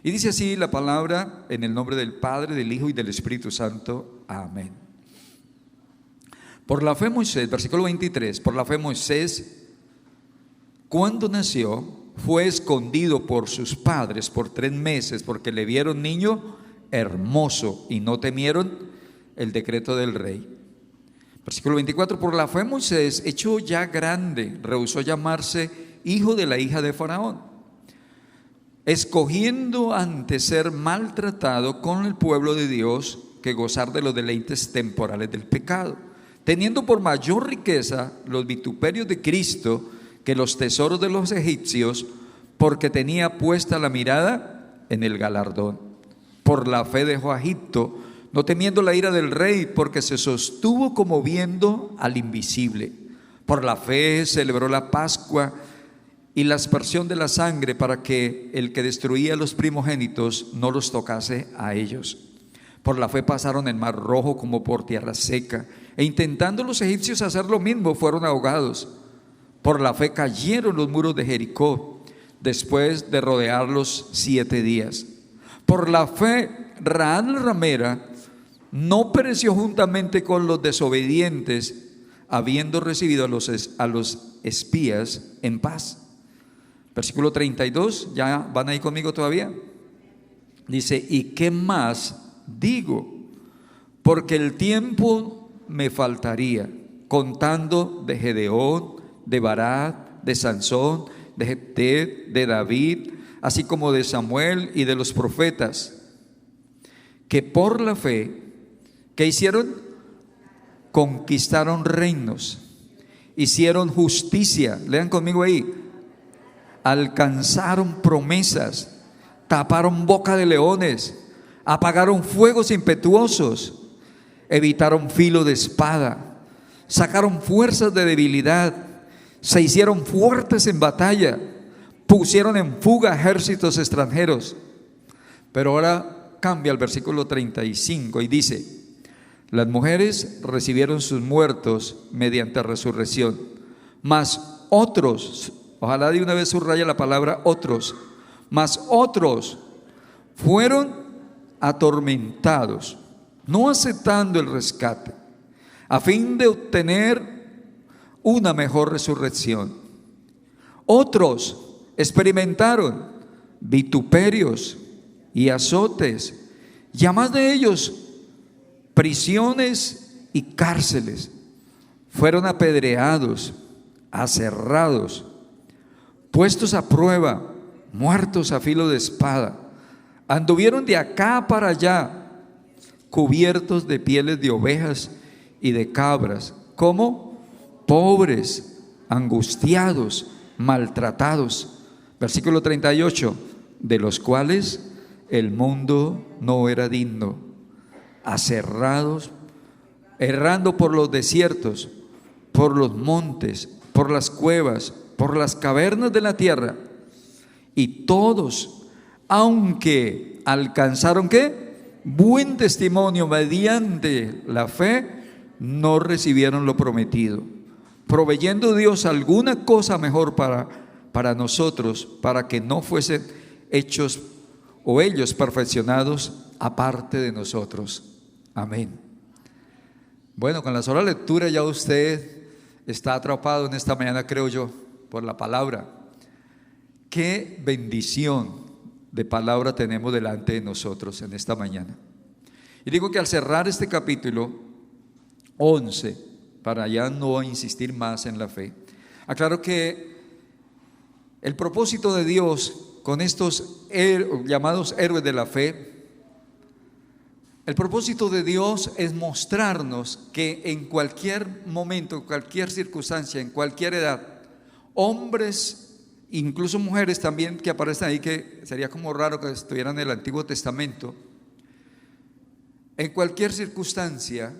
Y dice así la palabra, en el nombre del Padre, del Hijo y del Espíritu Santo. Amén. Por la fe Moisés, versículo 23, por la fe Moisés, cuando nació, fue escondido por sus padres por 3 meses, porque le vieron niño hermoso y no temieron el decreto del rey. Versículo 24, por la fe Moisés, hecho ya grande, rehusó llamarse hijo de la hija de Faraón, escogiendo antes ser maltratado con el pueblo de Dios que gozar de los deleites temporales del pecado, teniendo por mayor riqueza los vituperios de Cristo que los tesoros de los egipcios, porque tenía puesta la mirada en el galardón. Por la fe dejó a Egipto, no temiendo la ira del rey, porque se sostuvo como viendo al invisible. Por la fe celebró la Pascua y la aspersión de la sangre, para que el que destruía a los primogénitos no los tocase a ellos. Por la fe pasaron el mar rojo como por tierra seca, e intentando los egipcios hacer lo mismo, fueron ahogados. Por la fe cayeron los muros de Jericó, después de rodearlos 7 días. Por la fe Rahab la ramera no pereció juntamente con los desobedientes, habiendo recibido a los espías en paz. Versículo 32, ¿ya van ahí conmigo todavía? Dice, ¿y qué más digo? Porque el tiempo me faltaría, contando de Gedeón, de Barak, de Sansón, de Jefté, de David, así como de Samuel y de los profetas, que por la fe, ¿qué hicieron? Conquistaron reinos, hicieron justicia, lean conmigo ahí, alcanzaron promesas, taparon boca de leones, apagaron fuegos impetuosos, evitaron filo de espada, sacaron fuerzas de debilidad, se hicieron fuertes en batalla, pusieron en fuga ejércitos extranjeros. Pero ahora cambia el versículo 35 y dice, las mujeres recibieron sus muertos mediante resurrección, mas otros, ojalá de una vez subraya la palabra otros, mas otros fueron atormentados, no aceptando el rescate, a fin de obtener una mejor resurrección. Otros experimentaron vituperios y azotes, y a más de ellos prisiones y cárceles. Fueron apedreados, aserrados, puestos a prueba, muertos a filo de espada. Anduvieron de acá para allá, cubiertos de pieles de ovejas y de cabras, como pobres, angustiados, maltratados. Versículo 38, de los cuales el mundo no era digno, aserrados, errando por los desiertos, por los montes, por las cuevas, por las cavernas de la tierra. Y todos, aunque alcanzaron ¿qué? Buen testimonio mediante la fe, no recibieron lo prometido, proveyendo Dios alguna cosa mejor para nosotros, para que no fuesen hechos o ellos perfeccionados aparte de nosotros. Amén. Bueno, con la sola lectura ya usted está atrapado en esta mañana, creo yo, por la palabra. Qué bendición de palabra tenemos delante de nosotros en esta mañana. Y digo que al cerrar este capítulo 11, para ya no insistir más en la fe, aclaro que el propósito de Dios con estos llamados héroes de la fe, el propósito de Dios es mostrarnos que en cualquier momento, cualquier circunstancia, en cualquier edad, hombres, incluso mujeres también que aparecen ahí, que sería como raro que estuvieran en el Antiguo Testamento, en cualquier circunstancia,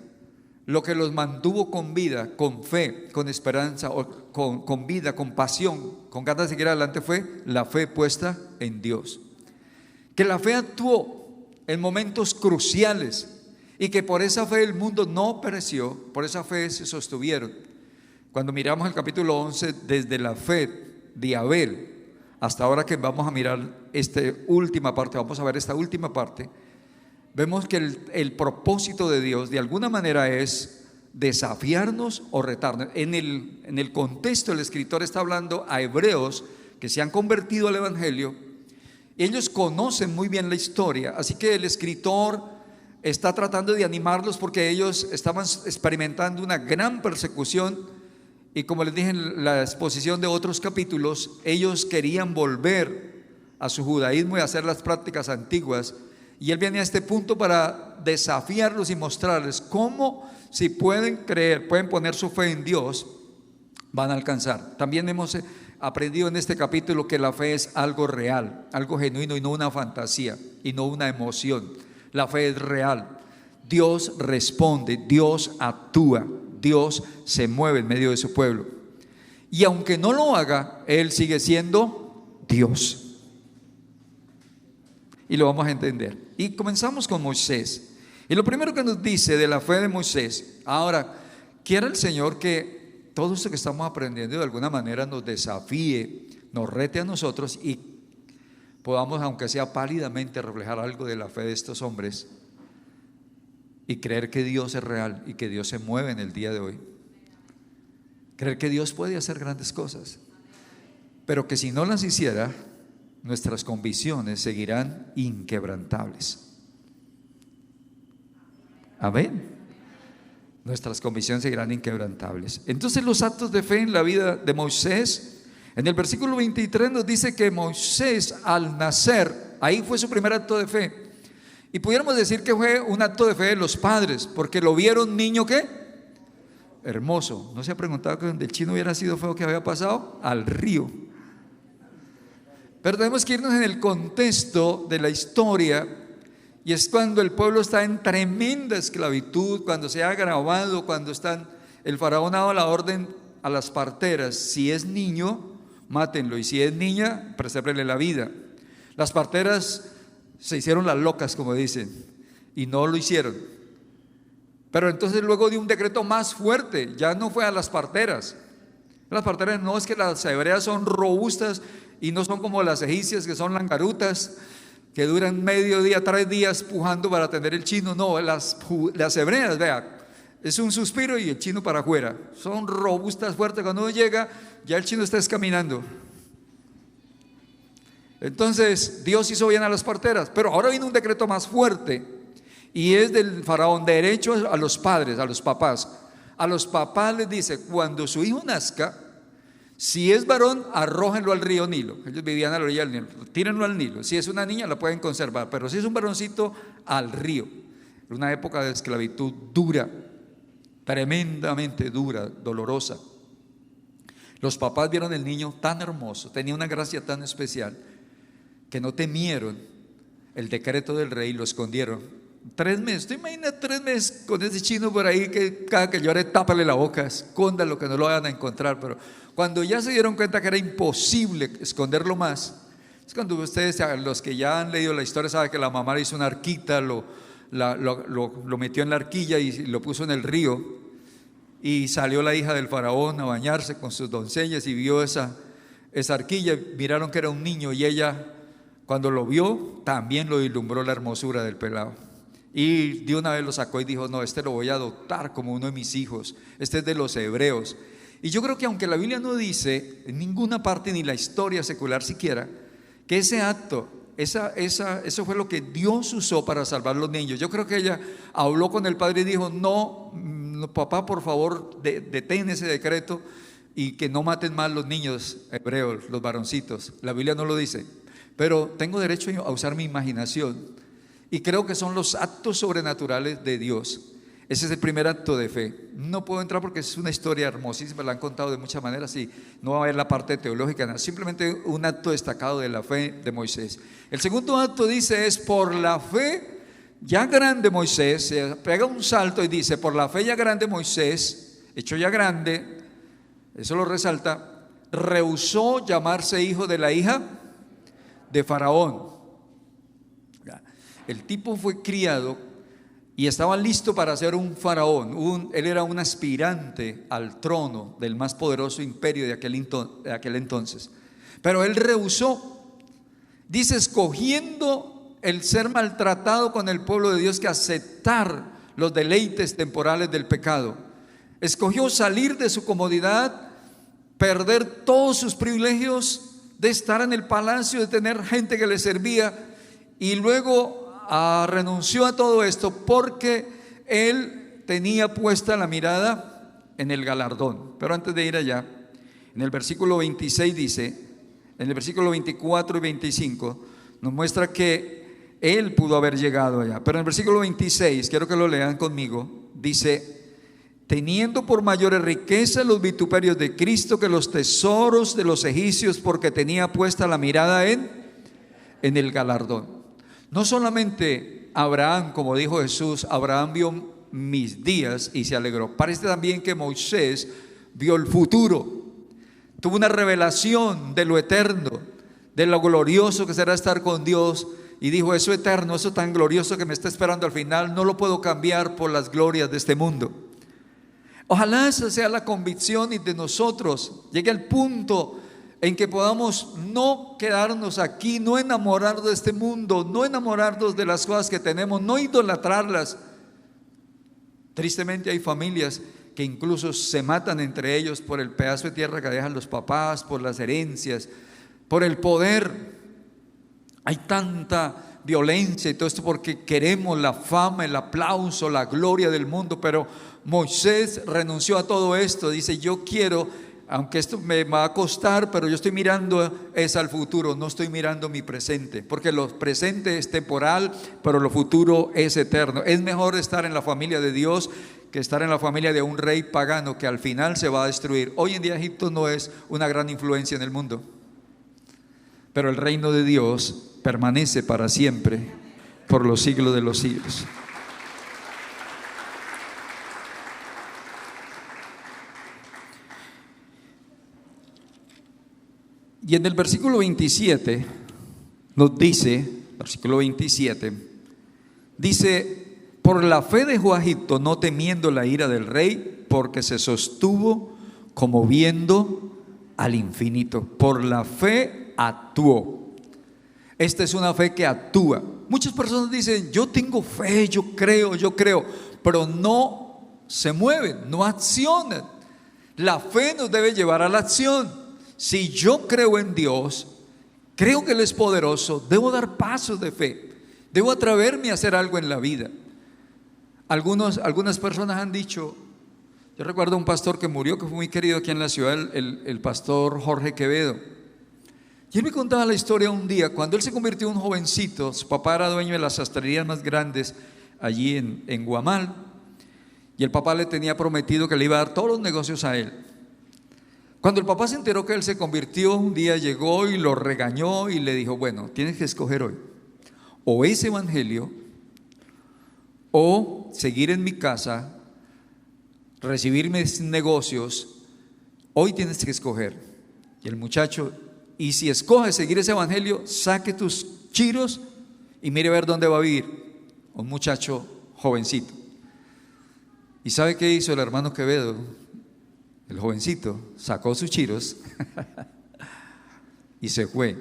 lo que los mantuvo con vida, con fe, con esperanza, con vida, con pasión, con ganas de seguir adelante, fue la fe puesta en Dios. Que la fe actuó en momentos cruciales y que por esa fe el mundo no pereció, por esa fe se sostuvieron. Cuando miramos el capítulo 11, desde la fe de Abel hasta ahora que vamos a mirar esta última parte, vamos a ver esta última parte, vemos que el propósito de Dios de alguna manera es desafiarnos o retarnos. En el contexto, el escritor está hablando a hebreos que se han convertido al evangelio. Ellos conocen muy bien la historia, así que el escritor está tratando de animarlos porque ellos estaban experimentando una gran persecución. Y como les dije en la exposición de otros capítulos, ellos querían volver a su judaísmo y hacer las prácticas antiguas. Y él viene a este punto para desafiarlos y mostrarles cómo, si pueden creer, pueden poner su fe en Dios, van a alcanzar. También hemos aprendido en este capítulo que la fe es algo real, algo genuino y no una fantasía y no una emoción. La fe es real. Dios responde, Dios actúa, Dios se mueve en medio de su pueblo. Y aunque no lo haga, Él sigue siendo Dios. Y lo vamos a entender. Y comenzamos con Moisés. Y lo primero que nos dice de la fe de Moisés, ahora, quiera el Señor que todo esto que estamos aprendiendo de alguna manera nos desafíe, nos rete a nosotros y podamos, aunque sea pálidamente, reflejar algo de la fe de estos hombres y creer que Dios es real y que Dios se mueve en el día de hoy. Creer que Dios puede hacer grandes cosas, pero que si no las hiciera, nuestras convicciones seguirán inquebrantables. Amén. Nuestras convicciones seguirán inquebrantables. Entonces, los actos de fe en la vida de Moisés, en el versículo 23 nos dice que Moisés al nacer, ahí fue su primer acto de fe. Y pudiéramos decir que fue un acto de fe de los padres, porque lo vieron niño ¿qué? Hermoso. ¿No se ha preguntado que donde el chino hubiera sido feo, qué había pasado? Al río. Pero tenemos que irnos en el contexto de la historia, y es cuando el pueblo está en tremenda esclavitud, cuando se ha agravado, cuando el faraón ha dado la orden a las parteras: si es niño, mátenlo, y si es niña, presérvenle la vida. Las parteras se hicieron las locas, como dicen, y no lo hicieron. Pero entonces luego dio un decreto más fuerte, ya no fue a las parteras. Las parteras, no, es que las hebreas son robustas y no son como las egipcias, que son langarutas, que duran medio día, 3 días pujando para atender el chino. No, las hebreas, vea, es un suspiro y el chino para afuera. Son robustas, fuertes. Cuando uno llega, ya el chino está caminando. Entonces Dios hizo bien a las parteras, pero ahora viene un decreto más fuerte, y es del faraón, derecho a los padres, a los papás. A los papás les dice: cuando su hijo nazca, si es varón, arrójenlo al río Nilo. Ellos vivían a la orilla del Nilo, tírenlo al Nilo. Si es una niña, la pueden conservar, pero si es un varoncito, al río. Una época de esclavitud dura, tremendamente dura, dolorosa. Los papás vieron el niño tan hermoso, tenía una gracia tan especial, que no temieron el decreto del rey y lo escondieron. 3 meses, ¿te imaginas 3 meses con ese chino por ahí que cada que llore tápale la boca, escóndalo, que no lo vayan a encontrar? Pero cuando ya se dieron cuenta que era imposible esconderlo más, es cuando ustedes, los que ya han leído la historia, saben que la mamá le hizo una arquita, lo metió en la arquilla y lo puso en el río, y salió la hija del faraón a bañarse con sus doncellas y vio esa arquilla, miraron que era un niño, y ella, cuando lo vio, también lo ilumbró la hermosura del pelado, y de una vez lo sacó y dijo: no, este lo voy a adoptar como uno de mis hijos, este es de los hebreos. Y yo creo que aunque la Biblia no dice en ninguna parte, ni la historia secular siquiera, que ese acto, eso fue lo que Dios usó para salvar a los niños. Yo creo que ella habló con el padre y dijo: no, papá, por favor, detén ese decreto y que no maten más los niños hebreos, los varoncitos. La Biblia no lo dice, pero tengo derecho a usar mi imaginación, y creo que son los actos sobrenaturales de Dios. Ese es el primer acto de fe. No puedo entrar porque es una historia hermosísima, la han contado de muchas maneras y no va a haber la parte teológica, simplemente un acto destacado de la fe de Moisés. El segundo acto dice es: por la fe ya grande Moisés, se pega un salto y dice: por la fe ya grande Moisés, hecho ya grande, eso lo resalta, rehusó llamarse hijo de la hija de Faraón. El tipo fue criado y estaba listo para ser un faraón. Él era un aspirante al trono del más poderoso imperio de aquel entonces. Pero él rehusó. Dice, escogiendo el ser maltratado con el pueblo de Dios que aceptar los deleites temporales del pecado. Escogió salir de su comodidad, perder todos sus privilegios de estar en el palacio, de tener gente que le servía, y luego renunció a todo esto porque él tenía puesta la mirada en el galardón. Pero antes de ir allá, en el versículo 26 dice, en el versículo 24 y 25 nos muestra que él pudo haber llegado allá. Pero en el versículo 26, quiero que lo lean conmigo, dice, teniendo por mayores riquezas los vituperios de Cristo que los tesoros de los egipcios, porque tenía puesta la mirada en el galardón. No solamente Abraham, como dijo Jesús, Abraham vio mis días y se alegró. Parece también que Moisés vio el futuro. Tuvo una revelación de lo eterno, de lo glorioso que será estar con Dios, y dijo, eso eterno, eso tan glorioso que me está esperando al final, no lo puedo cambiar por las glorias de este mundo. Ojalá esa sea la convicción y de nosotros llegue al punto en que podamos no quedarnos aquí, no enamorarnos de este mundo, no enamorarnos de las cosas que tenemos, no idolatrarlas. Tristemente hay familias que incluso se matan entre ellos por el pedazo de tierra que dejan los papás, por las herencias, por el poder. Hay tanta violencia y todo esto porque queremos la fama, el aplauso, la gloria del mundo. Pero Moisés renunció a todo esto. Dice, yo quiero, aunque esto me va a costar, pero yo estoy mirando es al futuro, no estoy mirando mi presente, porque lo presente es temporal, pero lo futuro es eterno. Es mejor estar en la familia de Dios que estar en la familia de un rey pagano que al final se va a destruir. Hoy en día Egipto no es una gran influencia en el mundo, pero el reino de Dios permanece para siempre, por los siglos de los siglos. Y en el versículo 27 nos dice, versículo 27, dice, por la fe dejó a Egipto, no temiendo la ira del rey, porque se sostuvo como viendo al infinito. Por la fe actuó. Esta es una fe que actúa. Muchas personas dicen, yo tengo fe, yo creo, pero no se mueven, no accionan. La fe nos debe llevar a la acción. Si yo creo en Dios, creo que Él es poderoso, debo dar pasos de fe, debo atreverme a hacer algo en la vida. Algunas personas han dicho, yo recuerdo a un pastor que murió, que fue muy querido aquí en la ciudad, el pastor Jorge Quevedo. Y él me contaba la historia un día, cuando él se convirtió en un jovencito, su papá era dueño de las sastrerías más grandes allí en Guamal, y el papá le tenía prometido que le iba a dar todos los negocios a él. Cuando el papá se enteró que él se convirtió, un día llegó y lo regañó y le dijo, bueno, tienes que escoger hoy, o ese evangelio, o seguir en mi casa, recibir mis negocios. Hoy tienes que escoger. Y el muchacho, y si escoges seguir ese evangelio, saque tus chiros y mire a ver dónde va a vivir. Un muchacho jovencito. ¿Y sabe qué hizo el hermano Quevedo? El jovencito sacó sus chiros y se fue.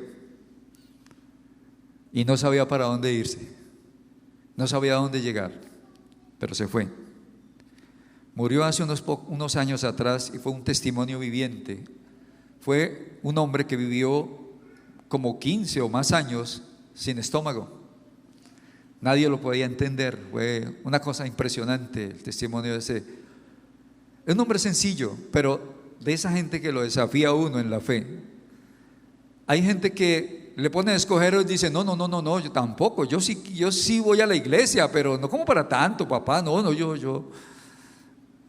Y no sabía para dónde irse, no sabía a dónde llegar, pero se fue. Murió hace unos años atrás y fue un testimonio viviente. Fue un hombre que vivió como 15 o más años sin estómago. Nadie lo podía entender. Fue una cosa impresionante el testimonio de ese. Es un hombre sencillo, pero de esa gente que lo desafía a uno en la fe. Hay gente que le pone a escoger y dice, no, yo tampoco, yo sí voy a la iglesia, pero no como para tanto, papá, yo.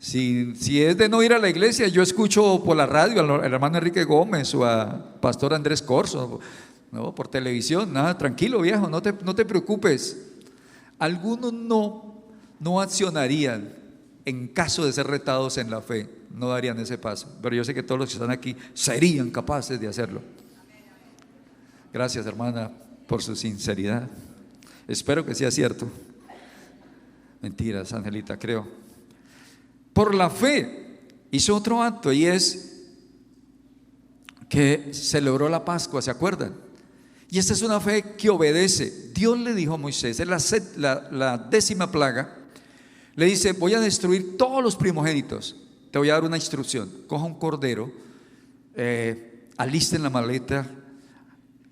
Si es de no ir a la iglesia, yo escucho por la radio al hermano Enrique Gómez o a pastor Andrés Corso, no, por televisión, nada, tranquilo viejo, no te preocupes. Algunos no accionarían en caso de ser retados en la fe, no darían ese paso, pero yo sé que todos los que están aquí serían capaces de hacerlo. Gracias, hermana, por su sinceridad. Espero que sea cierto. Mentiras, Angelita, creo. Por la fe hizo otro acto, y es que celebró la Pascua, ¿se acuerdan? Y esta es una fe que obedece. Dios le dijo a Moisés, en la 10ª plaga, le dice: voy a destruir todos los primogénitos. Te voy a dar una instrucción: coja un cordero, alisten la maleta,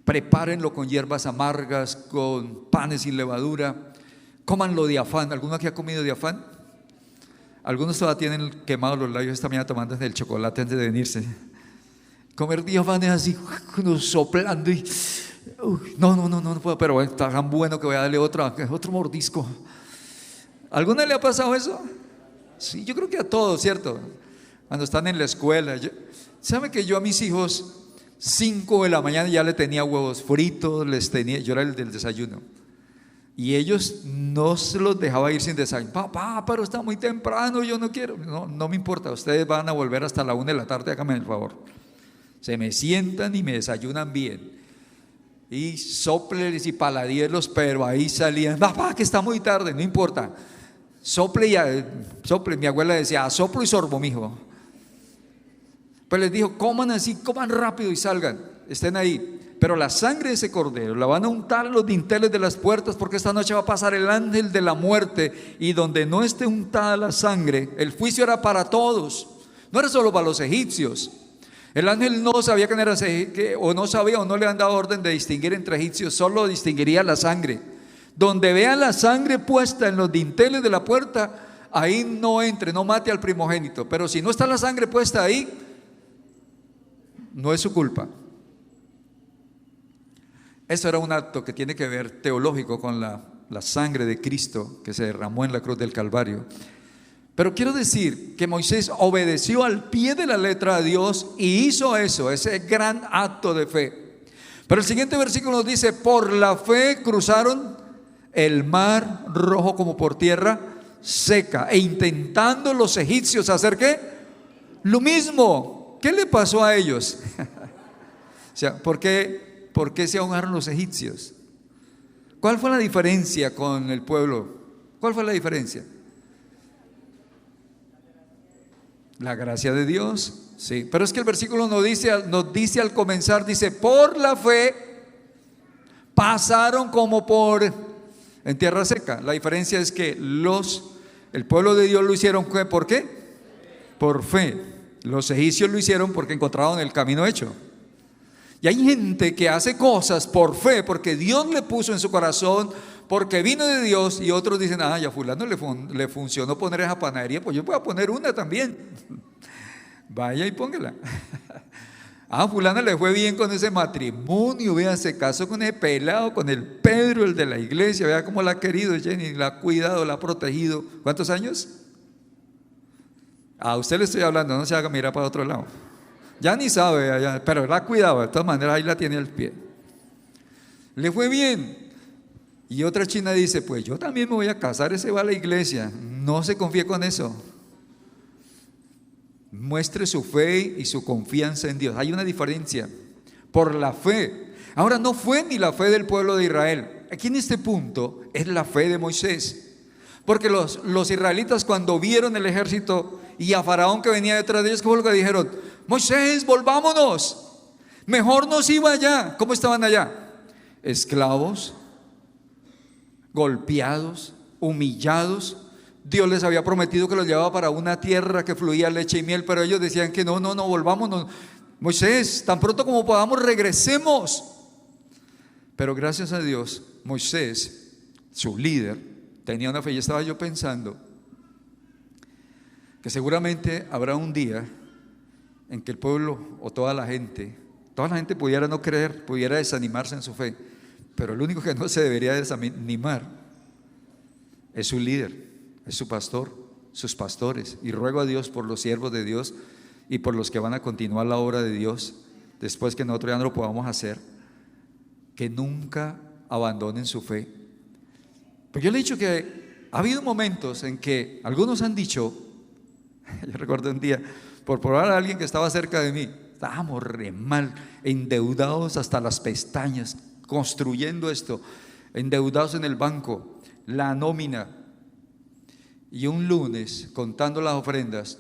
prepárenlo con hierbas amargas, con panes sin levadura, cómanlo de afán. ¿Alguno aquí ha comido de afán? Algunos todavía tienen quemados los labios esta mañana tomando el chocolate antes de venirse. Comer de afán es así, soplando y no puedo, pero está tan bueno que voy a darle otro mordisco. ¿Alguna le ha pasado eso? Sí, yo creo que a todos, ¿cierto? Cuando están en la escuela. ¿Sabe que yo a mis hijos 5 de la mañana ya le tenía huevos fritos, yo era el del desayuno, y ellos no se los dejaba ir sin desayuno? Papá, pero está muy temprano, yo no quiero. No me importa, ustedes van a volver hasta la 1 de la tarde, háganme el favor. Se me sientan y me desayunan bien, y sopleles y paladielos, pero ahí salían: papá, que está muy tarde. No importa, sople, mi abuela decía: soplo y sorbo, mijo. Pues les dijo: coman así, coman rápido y salgan, estén ahí. Pero la sangre de ese cordero la van a untar en los dinteles de las puertas, porque esta noche va a pasar el ángel de la muerte, y donde no esté untada la sangre, el juicio era para todos, no era solo para los egipcios. El ángel no sabía quién era, o no sabía, o no le han dado orden de distinguir entre egipcios, solo distinguiría la sangre. Donde vea la sangre puesta en los dinteles de la puerta, ahí no entre, no mate al primogénito. Pero si no está la sangre puesta ahí, no es su culpa. Eso era un acto que tiene que ver teológico con la sangre de Cristo que se derramó en la cruz del Calvario. Pero quiero decir que Moisés obedeció al pie de la letra a Dios y hizo eso, ese gran acto de fe. Pero el siguiente versículo nos dice: por la fe cruzaron el mar Rojo como por tierra seca, e intentando los egipcios hacer ¿qué? Lo mismo. ¿Qué le pasó a ellos? O sea, ¿por qué se ahogaron los egipcios? ¿Cuál fue la diferencia con el pueblo? ¿Cuál fue la diferencia? La gracia de Dios, sí. Pero es que el versículo nos dice al comenzar, dice: por la fe pasaron como en tierra seca. La diferencia es que el pueblo de Dios lo hicieron ¿por qué? Por fe. Los egipcios lo hicieron porque encontraron el camino hecho. Y hay gente que hace cosas por fe, porque Dios le puso en su corazón, porque vino de Dios, y otros dicen: ya a fulano le funcionó poner esa panadería, pues yo voy a poner una también. Vaya y póngala. A fulano le fue bien con ese matrimonio, vea, se casó con ese pelado, con el Pedro, el de la iglesia, vea cómo la ha querido Jenny, la ha cuidado, la ha protegido. ¿Cuántos años? A usted le estoy hablando, no se haga mirar para otro lado. Ya ni sabe, pero la ha cuidado, de todas maneras ahí la tiene al pie. Le fue bien. Y otra china dice: pues yo también me voy a casar, ese va a la iglesia. No se confíe con eso. Muestre su fe y su confianza en Dios. Hay una diferencia. Por la fe. Ahora, no fue ni la fe del pueblo de Israel. Aquí en este punto es la fe de Moisés. Porque los israelitas, cuando vieron el ejército y a Faraón que venía detrás de ellos, ¿qué fue lo que dijeron? Moisés, volvámonos, mejor nos iba allá. ¿Cómo estaban allá? Esclavos, golpeados, humillados. Dios les había prometido que los llevaba para una tierra que fluía leche y miel, pero ellos decían que no, volvámonos. Moisés, tan pronto como podamos regresemos. Pero gracias a Dios, Moisés, su líder, tenía una fe. Y estaba yo pensando que seguramente habrá un día en que el pueblo o toda la gente pudiera no creer, pudiera desanimarse en su fe, pero el único que no se debería desanimar es su líder, es su pastor, sus pastores. Y ruego a Dios por los siervos de Dios y por los que van a continuar la obra de Dios después que nosotros ya no lo podamos hacer, que nunca abandonen su fe. Pues yo le he dicho que ha habido momentos en que algunos han dicho, yo recuerdo un día, por probar a alguien que estaba cerca de mí, estábamos re mal, endeudados hasta las pestañas, construyendo esto, endeudados en el banco, la nómina. Y un lunes, contando las ofrendas,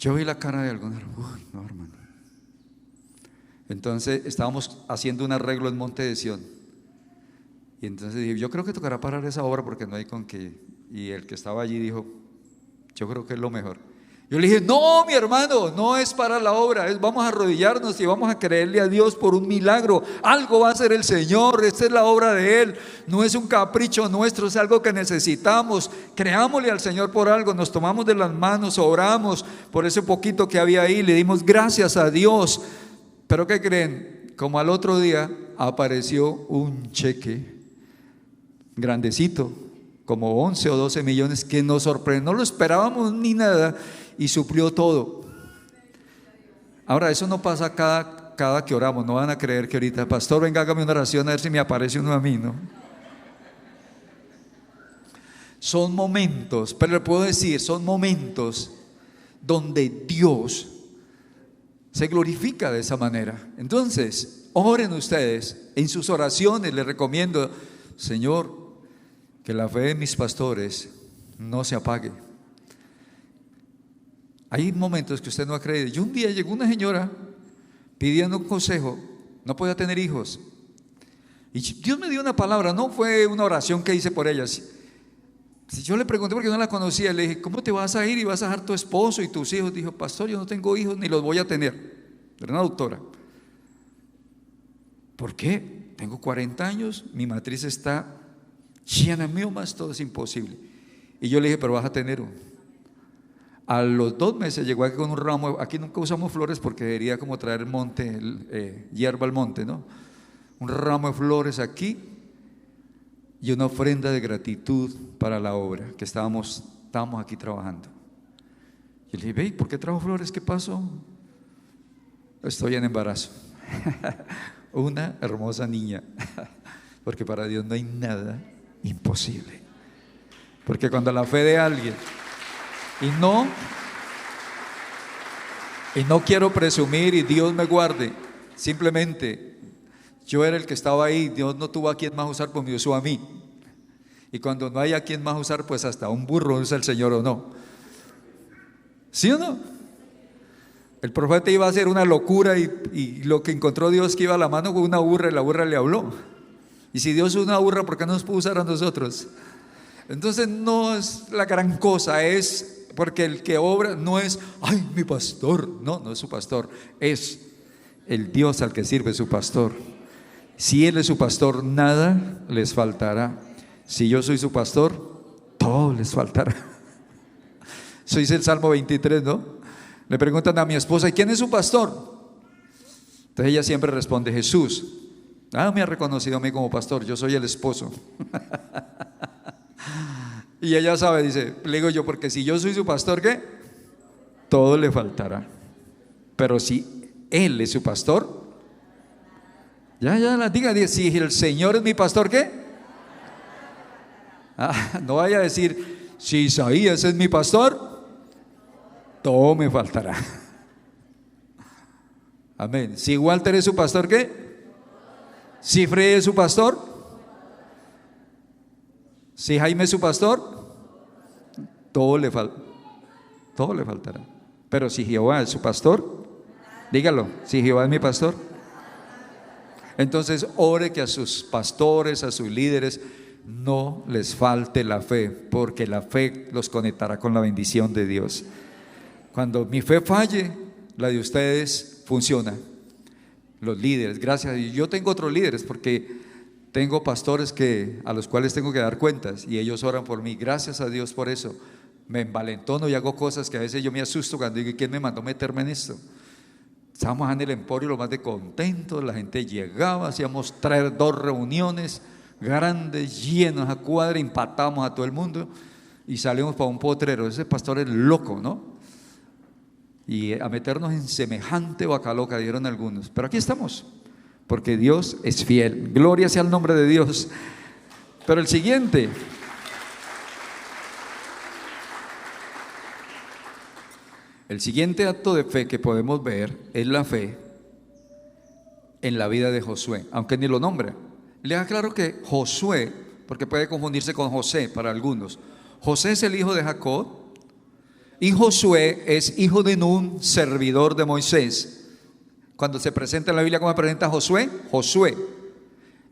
Yo vi la cara de algunos, uy, no, hermano. Entonces estábamos haciendo un arreglo en Monte de Sión. Y entonces dije, yo creo que tocará parar esa obra porque no hay con qué. Y el que estaba allí dijo, yo creo que es lo mejor. Yo le dije, no, mi hermano, no es para la obra, vamos a arrodillarnos y vamos a creerle a Dios por un milagro. Algo va a hacer el Señor, esta es la obra de Él, no es un capricho nuestro, es algo que necesitamos. Creámosle al Señor por algo, nos tomamos de las manos, oramos por ese poquito que había ahí, le dimos gracias a Dios. Pero ¿qué creen? Como al otro día apareció un cheque grandecito, como 11 o 12 millones, que nos sorprendió, no lo esperábamos ni nada, y suplió todo. Ahora, eso no pasa cada que oramos. No van a creer que ahorita, pastor, venga, hágame una oración a ver si me aparece uno a mí, ¿no? Son momentos, pero le puedo decir, son momentos donde Dios se glorifica de esa manera. Entonces, oren ustedes en sus oraciones. Les recomiendo, Señor, que la fe de mis pastores no se apague. Hay momentos que usted no ha creído. Yo un día llegó una señora pidiendo un consejo, no podía tener hijos, y Dios me dio una palabra, no fue una oración que hice por ella. Si yo le pregunté porque no la conocía, le dije, ¿cómo te vas a ir y vas a dejar tu esposo y tus hijos? Dijo, pastor, yo no tengo hijos ni los voy a tener. Era una doctora. ¿Por qué? Tengo 40 años, mi matriz está llena de miomas, todo es imposible. Y yo le dije, pero vas a tener uno. A los 2 meses llegó aquí con un ramo. Aquí nunca usamos flores porque sería como traer el monte, hierba al monte, ¿no? Un ramo de flores aquí y una ofrenda de gratitud para la obra que estábamos aquí trabajando. Y le dije, ve, ¿por qué trajo flores? ¿Qué pasó? Estoy en embarazo. Una hermosa niña. Porque para Dios no hay nada imposible. Porque cuando la fe de alguien, y no quiero presumir y Dios me guarde, simplemente yo era el que estaba ahí, Dios no tuvo a quien más usar, pues me usó a mí. Y cuando no hay a quien más usar, pues hasta un burro usa el Señor, ¿o no? ¿Sí o no? El profeta iba a hacer una locura y lo que encontró Dios que iba a la mano con una burra, y la burra le habló. Y si Dios es una burra, ¿por qué no nos puede usar a nosotros? Entonces no es la gran cosa, es porque el que obra no es, ay, mi pastor, no es su pastor, es el Dios al que sirve su pastor. Si Él es su pastor, nada les faltará. Si yo soy su pastor, todo les faltará. Eso dice el Salmo 23, ¿no? Le preguntan a mi esposa, ¿y quién es su pastor? Entonces ella siempre responde, Jesús. Me ha reconocido a mí como pastor, yo soy el esposo. Y ella sabe, dice, le digo yo, porque si yo soy su pastor, ¿qué? Todo le faltará. Pero si Él es su pastor, ya la diga, si el Señor es mi pastor, ¿qué? No vaya a decir, si Isaías es mi pastor, todo me faltará. Amén. Si Walter es su pastor, ¿qué? Si Fred es su pastor, si Jaime es su pastor, todo le faltará. Pero si Jehová es su pastor, dígalo, si Jehová es mi pastor, entonces ore que a sus pastores, a sus líderes, no les falte la fe, porque la fe los conectará con la bendición de Dios. Cuando mi fe falle, la de ustedes funciona. Los líderes, gracias a Dios. Yo tengo otros líderes porque tengo pastores a los cuales tengo que dar cuentas y ellos oran por mí. Gracias a Dios por eso. Me envalentono y hago cosas que a veces yo me asusto cuando digo, ¿quién me mandó meterme en esto? Estábamos en el Emporio lo más de contentos, la gente llegaba, hacíamos 2 reuniones grandes, llenos a cuadra, impactábamos a todo el mundo y salimos para un potrero. Ese pastor es loco, ¿no? Y a meternos en semejante bacaloca, dieron algunos. Pero aquí estamos, porque Dios es fiel. Gloria sea el nombre de Dios. Pero el siguiente acto de fe que podemos ver es la fe en la vida de Josué, aunque ni lo nombra. Le aclaro que Josué, porque puede confundirse con José para algunos. José es el hijo de Jacob Y Josué es hijo de Nun, servidor de Moisés. Cuando se presenta en la Biblia, ¿cómo se presenta Josué? Josué,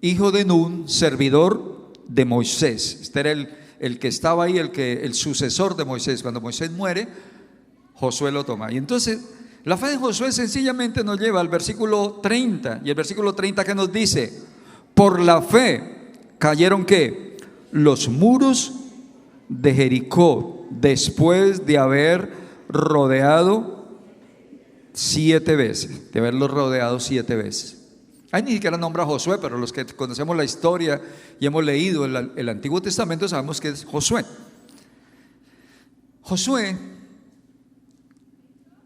hijo de Nun, servidor de Moisés. Este era el que estaba ahí, el sucesor de Moisés. Cuando Moisés muere, Josué lo toma. Y entonces la fe de Josué sencillamente nos lleva al versículo 30. Y el versículo 30 que nos dice: por la fe cayeron ¿qué? Los muros de Jericó, después de haber rodeado 7 veces, de haberlos rodeado 7 veces. Ahí ni siquiera nombra a Josué, pero los que conocemos la historia y hemos leído el Antiguo Testamento sabemos que es Josué. Josué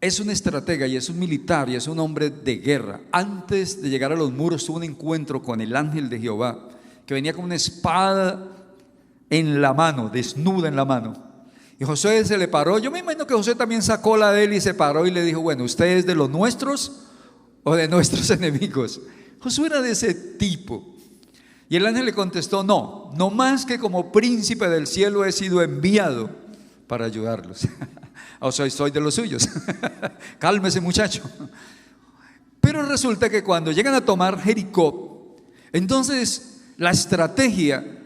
es un estratega y es un militar y es un hombre de guerra. Antes de llegar a los muros tuvo un encuentro con el ángel de Jehová, que venía con una espada en la mano, desnuda en la mano. Y Josué se le paró. Yo me imagino que Josué también sacó la de él y se paró y le dijo: bueno, ¿usted es de los nuestros o de nuestros enemigos? Josué era de ese tipo. Y el ángel le contestó: no, no más que como príncipe del cielo he sido enviado para ayudarlos. O sea, soy de los suyos. Cálmese, muchacho. Pero resulta que cuando llegan a tomar Jericó, entonces la estrategia,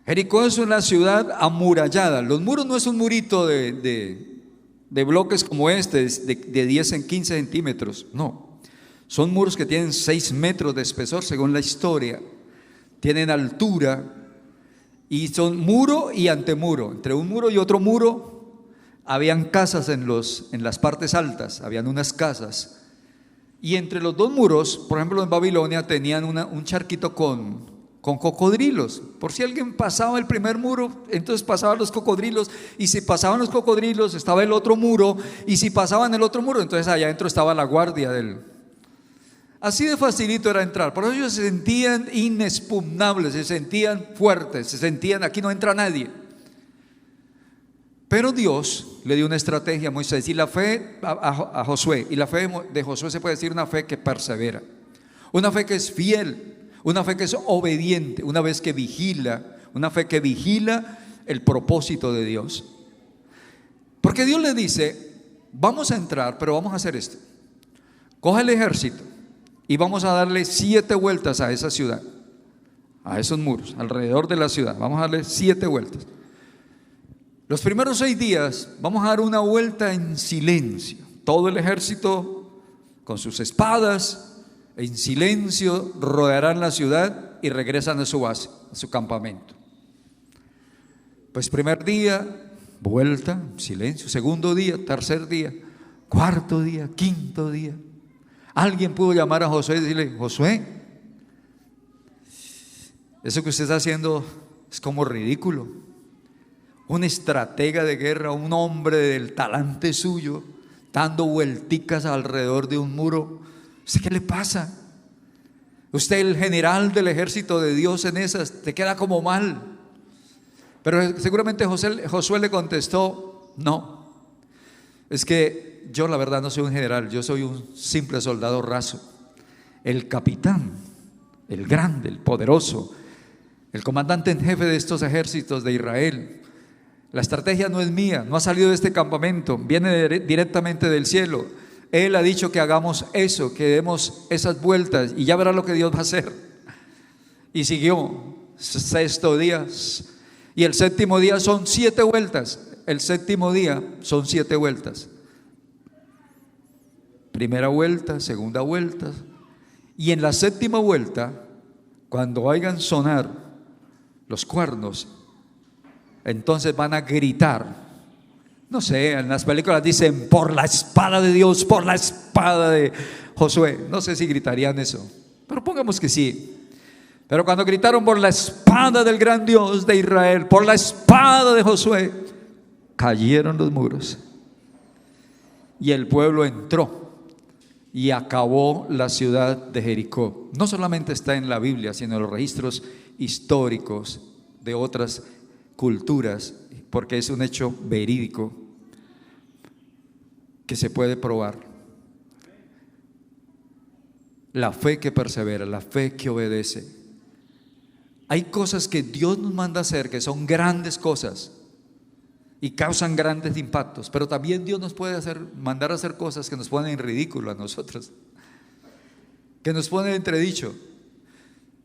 Jericó es una ciudad amurallada. Los muros no es un murito de bloques como este, de 10 en 15 centímetros. No, son muros que tienen 6 metros de espesor según la historia. Tienen altura y son muro y antemuro. Entre un muro y otro muro habían casas en las partes altas, habían unas casas. Y entre los dos muros, por ejemplo en Babilonia, tenían un charquito con cocodrilos. Por si alguien pasaba el primer muro, entonces pasaban los cocodrilos. Y si pasaban los cocodrilos, estaba el otro muro. Y si pasaban el otro muro, entonces allá adentro estaba la guardia del... Así de facilito era entrar. Por eso ellos se sentían inexpugnables, se sentían fuertes, se sentían: aquí no entra nadie. Pero Dios le dio una estrategia a Moisés y la fe a Josué. Y la fe de Josué se puede decir una fe que persevera, una fe que es fiel, una fe que es obediente, una fe que vigila el propósito de Dios. Porque Dios le dice: vamos a entrar, pero vamos a hacer esto. Coge el ejército y vamos a darle 7 vueltas a esa ciudad, a esos muros, alrededor de la ciudad. Vamos a darle 7 vueltas. Los primeros 6 días vamos a dar una vuelta en silencio. Todo el ejército con sus espadas, en silencio, rodearán la ciudad y regresan a su base, a su campamento. Pues primer día, vuelta, silencio. Segundo día, tercer día, cuarto día, quinto día. Alguien pudo llamar a Josué y decirle: Josué, eso que usted está haciendo es como ridículo. Un estratega de guerra, un hombre del talante suyo, dando vuelticas alrededor de un muro. ¿Usted qué le pasa? Usted, el general del ejército de Dios en esas, te queda como mal. Pero seguramente Josué le contestó: no, es que yo la verdad no soy un general, yo soy un simple soldado raso. El capitán, el grande, el poderoso, el comandante en jefe de estos ejércitos de Israel. La estrategia no es mía, no ha salido de este campamento, viene directamente del cielo. Él ha dicho que hagamos eso, que demos esas vueltas y ya verá lo que Dios va a hacer. Y siguió 6 días. Y el 7º día son 7 vueltas. El 7º día son 7 vueltas. Primera vuelta, segunda vuelta. Y en la 7ª vuelta, cuando oigan sonar los cuernos, entonces van a gritar. No sé, en las películas dicen: por la espada de Dios, por la espada de Josué. No sé si gritarían eso, pero pongamos que sí. Pero cuando gritaron: por la espada del gran Dios de Israel, por la espada de Josué, cayeron los muros y el pueblo entró y acabó la ciudad de Jericó. No solamente está en la Biblia, sino en los registros históricos de otras culturas, porque es un hecho verídico que se puede probar. La fe que persevera, la fe que obedece. Hay cosas que Dios nos manda a hacer que son grandes cosas, y causan grandes impactos, pero también Dios nos puede mandar a hacer cosas que nos ponen en ridículo a nosotros, que nos ponen en entredicho.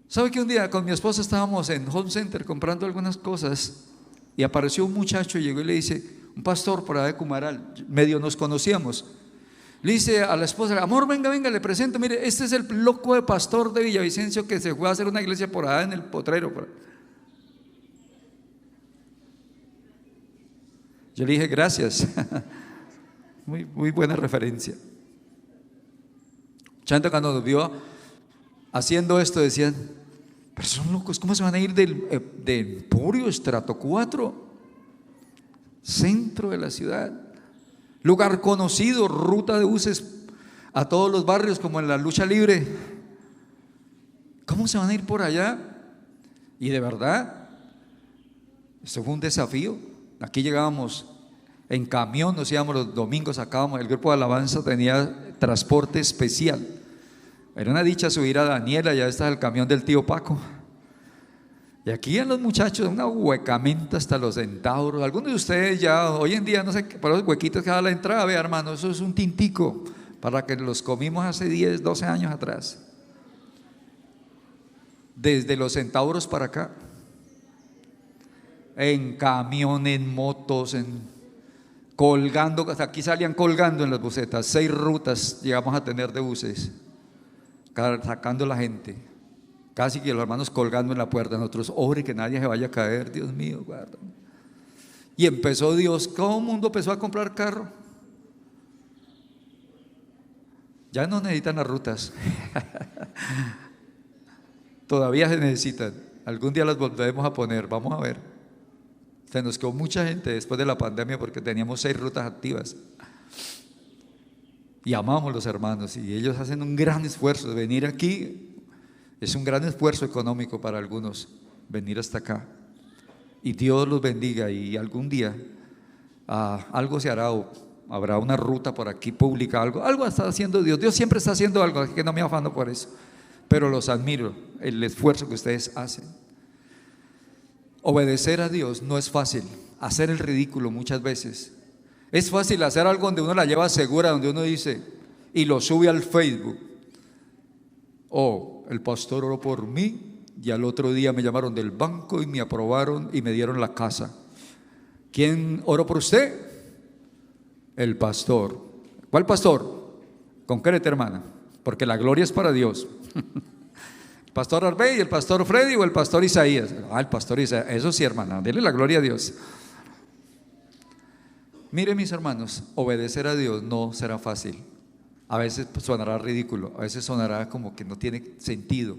¿Sabe que un día con mi esposa estábamos en Home Center comprando algunas cosas y apareció un muchacho y llegó y le dice, un pastor por allá de Cumaral, medio nos conocíamos, le dice a la esposa, amor, venga, venga, le presento, mire, este es el loco de pastor de Villavicencio que se fue a hacer una iglesia por allá en el Potrero. Yo le dije, gracias. Muy buena referencia. Chanta cuando nos vio haciendo esto decían, pero son locos, ¿cómo se van a ir del Emporio, estrato 4, centro de la ciudad, lugar conocido, ruta de buses a todos los barrios como en la lucha libre? ¿Cómo se van a ir por allá? Y de verdad, esto fue un desafío. Aquí llegábamos en camión, nos íbamos los domingos, sacábamos, el grupo de alabanza tenía transporte especial. Era una dicha subir a Daniela, ya está el camión del tío Paco. Y aquí en los muchachos, una huecamenta hasta los centauros. Algunos de ustedes ya hoy en día, no sé, para los huequitos que da la entrada, vea hermano, eso es un tintico para que los comimos hace 10, 12 años atrás. Desde los centauros para acá. En camión, en motos, colgando, hasta aquí salían colgando en las busetas. 6 rutas llegamos a tener de buses, sacando la gente, casi que los hermanos colgando en la puerta. Nosotros, ore que nadie se vaya a caer, Dios mío, guarda. Y empezó Dios, todo el mundo empezó a comprar carro. Ya no necesitan las rutas. Todavía se necesitan. Algún día las volveremos a poner, vamos a ver. Se nos quedó mucha gente después de la pandemia porque teníamos 6 rutas activas. Y amamos a los hermanos y ellos hacen un gran esfuerzo de venir aquí. Es un gran esfuerzo económico para algunos venir hasta acá. Y Dios los bendiga y algún día algo se hará, o habrá una ruta por aquí pública, algo está haciendo Dios. Dios siempre está haciendo algo, así que no me afano por eso. Pero los admiro, el esfuerzo que ustedes hacen. Obedecer a Dios no es fácil, hacer el ridículo muchas veces. Es fácil hacer algo donde uno la lleva segura, donde uno dice y lo sube al Facebook. El pastor oró por mí y al otro día me llamaron del banco y me aprobaron y me dieron la casa. ¿Quién oró por usted? El pastor. ¿Cuál pastor? Concreta, hermana, porque la gloria es para Dios. ¿El pastor Arbey, el pastor Freddy o el pastor Isaías? El pastor Isaías, eso sí, hermana, denle la gloria a Dios. Mire, mis hermanos, obedecer a Dios no será fácil. A veces sonará ridículo, a veces sonará como que no tiene sentido,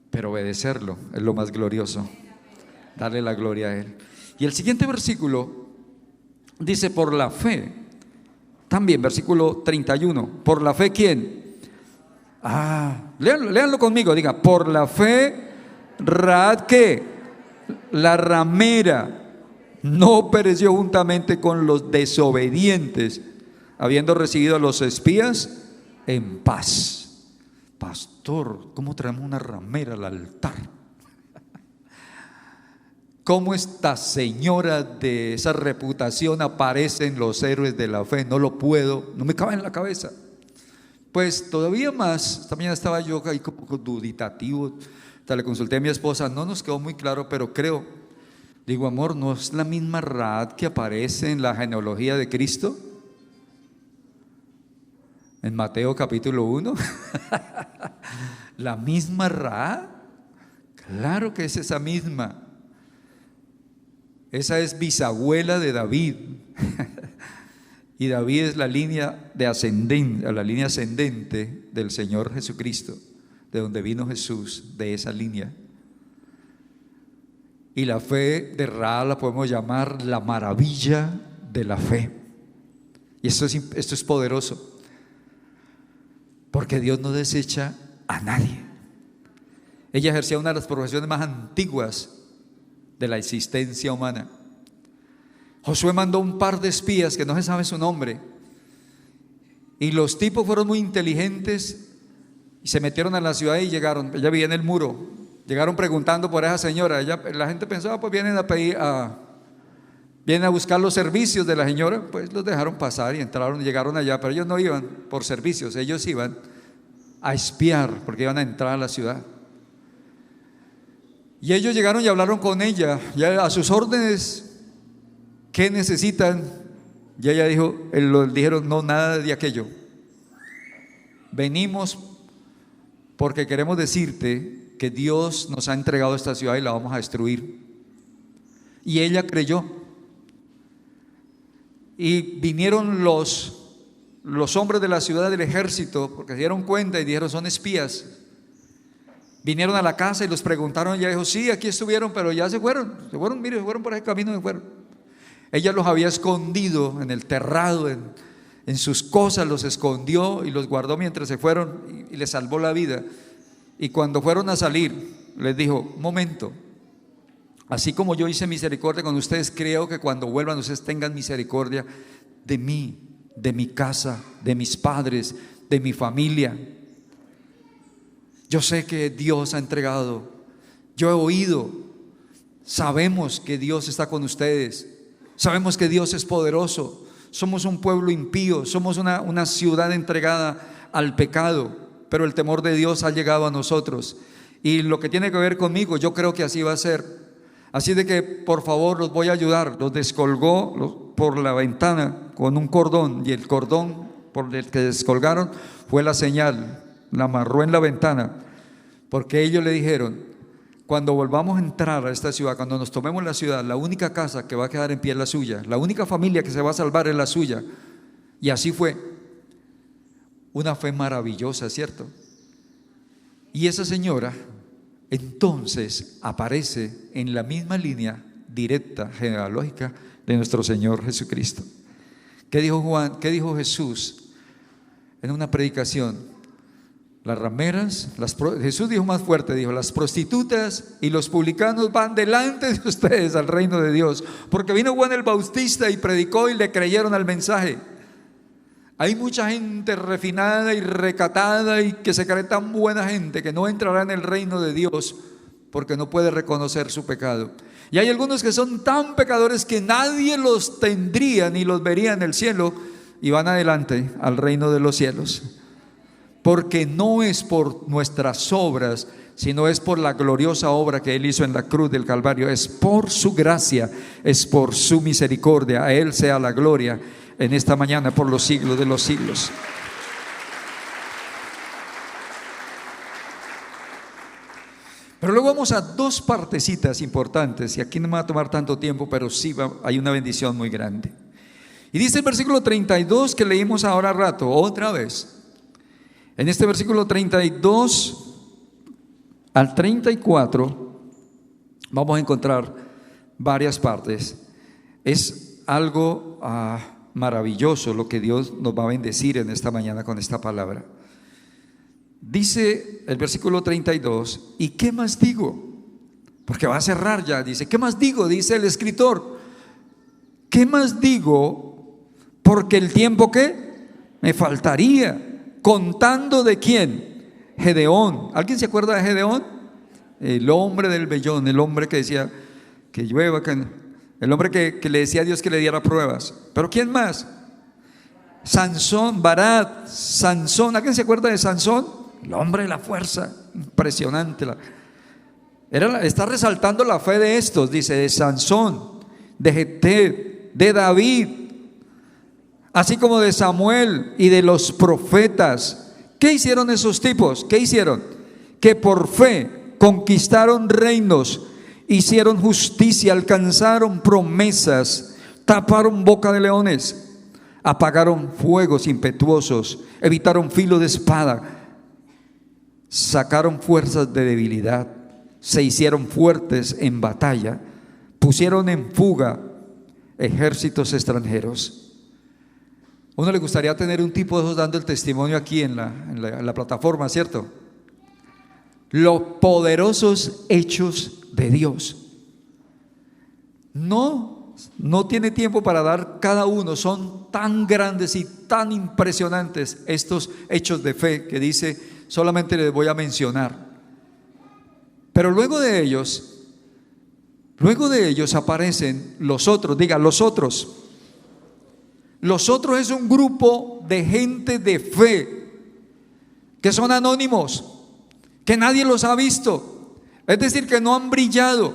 pero obedecerlo es lo más glorioso. Darle la gloria a Él. Y el siguiente versículo dice, por la fe, también versículo 31, por la fe, ¿quién? Léanlo conmigo, diga, por la fe, Rahab, ¿qué? La ramera no pereció juntamente con los desobedientes, habiendo recibido a los espías en paz. Pastor, ¿cómo traemos una ramera al altar? ¿Cómo esta señora de esa reputación aparece en los héroes de la fe? No me cabe en la cabeza. Pues todavía más, esta mañana estaba yo ahí como duditativo, hasta le consulté a mi esposa, no nos quedó muy claro, pero creo, digo, amor, ¿no es la misma Rahab que aparece en la genealogía de Cristo? En Mateo capítulo 1. La misma Rahab, claro que es esa misma. Esa es bisabuela de David. Y David es la línea ascendente del Señor Jesucristo, de donde vino Jesús, de esa línea. Y la fe de Rahab la podemos llamar la maravilla de la fe. Y esto es poderoso, porque Dios no desecha a nadie. Ella ejercía una de las profesiones más antiguas de la existencia humana. Josué mandó un par de espías que no se sabe su nombre, y los tipos fueron muy inteligentes y se metieron a la ciudad y llegaron. Ella vivía en el muro. Llegaron preguntando por esa señora. La gente pensaba, pues vienen a pedir Vienen a buscar los servicios de la señora, pues los dejaron pasar y entraron, llegaron allá, pero ellos no iban por servicios, ellos iban a espiar porque iban a entrar a la ciudad. Y ellos llegaron y hablaron con ella, ya a sus órdenes, ¿qué necesitan? Y ella dijo, dijeron, no, nada de aquello. Venimos porque queremos decirte que Dios nos ha entregado esta ciudad y la vamos a destruir. Y ella creyó. Y vinieron los hombres de la ciudad del ejército, porque se dieron cuenta y dijeron, son espías. Vinieron a la casa y los preguntaron, ella dijo, sí, aquí estuvieron, pero ya se fueron, mire, se fueron por ese camino, se fueron. Ella los había escondido en el terrado, en sus cosas, los escondió y los guardó mientras se fueron y les salvó la vida. Y cuando fueron a salir, les dijo, un momento, así como yo hice misericordia con ustedes, creo que cuando vuelvan ustedes tengan misericordia de mí, de mi casa, de mis padres, de mi familia. Yo sé que Dios ha entregado, yo he oído, sabemos que Dios está con ustedes, sabemos que Dios es poderoso. Somos un pueblo impío, somos una ciudad entregada al pecado, pero el temor de Dios ha llegado a nosotros. Y lo que tiene que ver conmigo, yo creo que así va a ser. Así de que por favor los voy a ayudar. Los descolgó por la ventana con un cordón, y el cordón por el que descolgaron fue la señal, la amarró en la ventana, porque ellos le dijeron, cuando volvamos a entrar a esta ciudad, cuando nos tomemos la ciudad, la única casa que va a quedar en pie es la suya, la única familia que se va a salvar es la suya. Y así fue. Una fe maravillosa, ¿cierto? Y esa señora entonces aparece en la misma línea directa, genealógica de nuestro Señor Jesucristo. ¿Qué dijo Juan? ¿Qué dijo Jesús en una predicación? Las rameras, Jesús dijo más fuerte, dijo, las prostitutas y los publicanos van delante de ustedes al reino de Dios, porque vino Juan el Bautista y predicó y le creyeron al mensaje. Hay mucha gente refinada y recatada y que se cree tan buena gente que no entrará en el reino de Dios porque no puede reconocer su pecado. Y hay algunos que son tan pecadores que nadie los tendría ni los vería en el cielo y van adelante al reino de los cielos. Porque no es por nuestras obras, sino es por la gloriosa obra que Él hizo en la cruz del Calvario. Es por su gracia, es por su misericordia. A Él sea la gloria en esta mañana por los siglos de los siglos. Pero luego vamos a dos partecitas importantes, y aquí no me va a tomar tanto tiempo, pero sí hay una bendición muy grande. Y dice el versículo 32 que leímos ahora rato, otra vez. En este versículo 32 al 34 vamos a encontrar varias partes. Es algo maravilloso lo que Dios nos va a bendecir en esta mañana con esta palabra. Dice el versículo 32, ¿y qué más digo? Porque va a cerrar ya, dice, ¿qué más digo? Dice el escritor, ¿qué más digo? Porque el tiempo que me faltaría. ¿Contando de quién? Gedeón. ¿Alguien se acuerda de Gedeón? El hombre del vellón, el hombre que decía que llueva, el hombre que le decía a Dios que le diera pruebas. ¿Pero quién más? Sansón, Barat, Sansón. ¿Alguien se acuerda de Sansón? El hombre de la fuerza, impresionante. Está resaltando la fe de estos, dice, de Sansón, de Jeté, de David, así como de Samuel y de los profetas. ¿Qué hicieron esos tipos? ¿Qué hicieron? Que por fe conquistaron reinos, hicieron justicia, alcanzaron promesas, taparon boca de leones, apagaron fuegos impetuosos, evitaron filo de espada, sacaron fuerzas de debilidad, se hicieron fuertes en batalla, pusieron en fuga ejércitos extranjeros. Uno le gustaría tener un tipo de esos dando el testimonio aquí en la plataforma, ¿cierto? Los poderosos hechos de Dios. No tiene tiempo para dar cada uno, son tan grandes y tan impresionantes estos hechos de fe que dice, solamente les voy a mencionar. Pero luego de ellos, Luego de ellos aparecen los otros, diga los otros. Los otros es un grupo de gente de fe que son anónimos, que nadie los ha visto, es decir, que no han brillado,